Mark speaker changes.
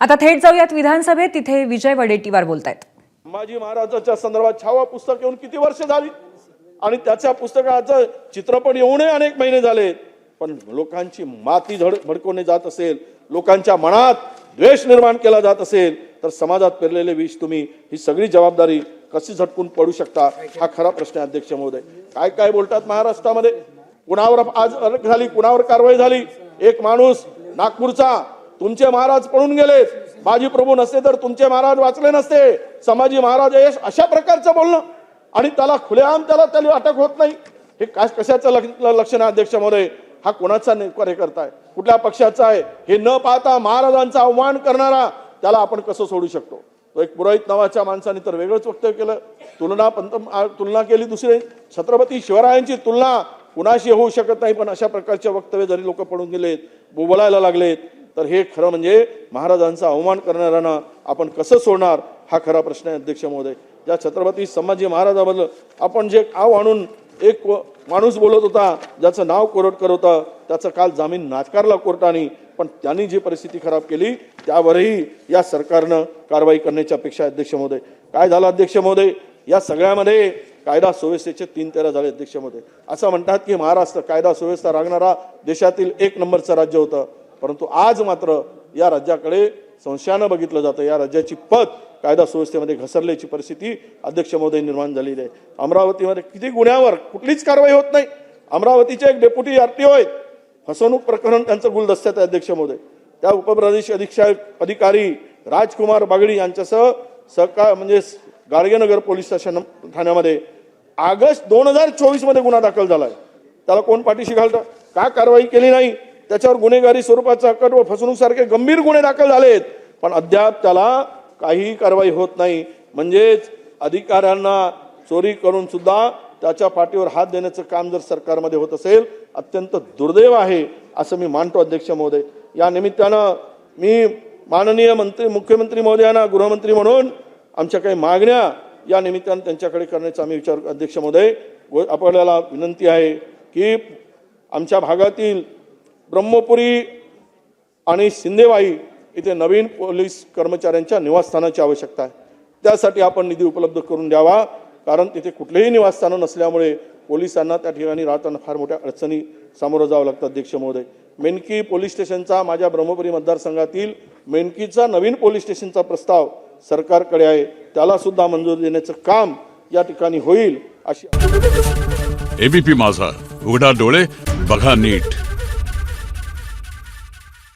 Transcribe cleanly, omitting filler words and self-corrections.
Speaker 1: आता थेट जाऊयात विधानसभेत, तिथे विजय वडेट्टीवार बोलतायत।
Speaker 2: संभाजी महाराजांच्या संदर्भात छावा पुस्तक येऊन किती वर्ष झाली आणि त्याच्या पुस्तकाचं चित्रपट येऊनही अनेक महिने झाले, पण लोकांची माती भडकवणे जात असेल, लोकांच्या मनात द्वेष निर्माण केला जात असेल, तर समाजात पेरलेले विष तुम्ही ही सगळी जबाबदारी कशी झटकून पडू शकता, हा खरा प्रश्न आहे। अध्यक्ष महोदय, काय काय बोलतात महाराष्ट्रामध्ये, कुणावर आज अटक झाली, कुणावर कारवाई झाली। एक माणूस नागपूरचा, तुमचे महाराज पळून गेलेत, बाजी प्रभू नसते तर तुमचे महाराज वाचले नसते, संभाजी महाराज यश, अशा प्रकारचं बोलणं आणि त्याला खुलेआम त्याला अटक होत नाही, हे कशाचं लक्षण आहे अध्यक्ष महोदय? हा कोणाचा हे करताय, कुठल्या पक्षाचा आहे हे न पाहता महाराजांचा अवमान करणारा त्याला आपण कसं सोडू शकतो? तो एक पुरोहित नावाच्या माणसाने तर वेगळंच वक्तव्य केलं, तुलना केली दुसरे छत्रपती शिवरायांची तुलना कुणाशी होऊ शकत नाही, पण अशा प्रकारचे वक्तव्य जरी लोक पडून गेलेत, बोलायला लागलेत, तर हे खरं म्हणजे महाराजांचा अवमान करणाऱ्यांना आपण कसं सोडणार, हा खरा प्रश्न आहे अध्यक्ष महोदय। ज्या छत्रपती संभाजी महाराजाबद्दल आपण जे आव आणून एक माणूस बोलत होता, ज्याचं नाव कोरटकर होतं, त्याचं काल जामीन नाकारला कोर्टाने, पण त्यांनी जी परिस्थिती खराब केली त्यावरही या सरकारनं कारवाई करण्याची अपेक्षा आहे अध्यक्ष महोदय। काय झालं अध्यक्ष महोदय, या सगळ्यामध्ये कायदा सुव्यवस्थेचे 3-13 झाले अध्यक्ष महोदय। असं म्हणतात की महाराष्ट्र कायदा सुव्यवस्था राखणारा देशातील 1 नंबरचं राज्य होतं, परंतु आज मात्र या राज्याकडे संशयानं बघितलं जातं, या राज्याची पत कायदा सुव्यवस्थेमध्ये घसरल्याची परिस्थिती अध्यक्ष महोदय निर्माण झालेली आहे। अमरावतीमध्ये किती गुन्ह्यावर कुठलीच कारवाई होत नाही। अमरावतीचे एक डेप्युटी आरटीओ आहेत, फसवणूक प्रकरण त्यांचं गुलदस्त्यात आहे अध्यक्ष महोदय। त्या उपप्रदेश अधीक्षक अधिकारी राजकुमार बागडी यांच्यासह म्हणजे गाडगेनगर पोलीस स्टेशन ठाण्यामध्ये ऑगस्ट 2024 मध्ये गुन्हा दाखल झालाय। त्याला कोण पाठीशी घालतं? का कारवाई केली नाही? त्याच्यावर गुन्हेगारी स्वरूपाचा अकट व फसवणूक सारखे गंभीर गुन्हे दाखल झालेत, पण अद्याप त्याला काही कारवाई होत नाही। म्हणजेच अधिकाऱ्यांना चोरी करून सुद्धा त्याच्या पाठीवर हात देण्याचं काम जर सरकारमध्ये होत असेल, अत्यंत दुर्दैव आहे असं मी मानतो अध्यक्ष महोदय। या निमित्तानं मी माननीय मुख्यमंत्री महोदयांना गृहमंत्री म्हणून आमच्या काही मागण्या या निमित्तानं त्यांच्याकडे करण्याचा आम्ही विचार अध्यक्ष महोदय। आपल्याला विनंती आहे की आमच्या भागातील ब्रह्मपुरी आणि सिंदेवाई इथे नवीन पोलीस कर्मचाऱ्यांच्या निवासस्थानाची आवश्यकता आहे, त्यासाठी आपण निधी उपलब्ध करून द्यावा, कारण तिथे कुठलेही निवासस्थानं नसल्यामुळे पोलिसांना त्या ठिकाणी राहताना फार मोठ्या अडचणी सामोरं जावं लागतं अध्यक्ष महोदय। मेनकी पोलीस स्टेशनचा, माझ्या ब्रह्मपुरी मतदारसंघातील मेनकीचा नवीन पोलीस स्टेशनचा प्रस्ताव सरकारकडे आहे, त्याला सुद्धा मंजुरी देण्याचं काम या ठिकाणी होईल अशी।
Speaker 3: एबीपी माझा, उघडा डोळे बघा नीट।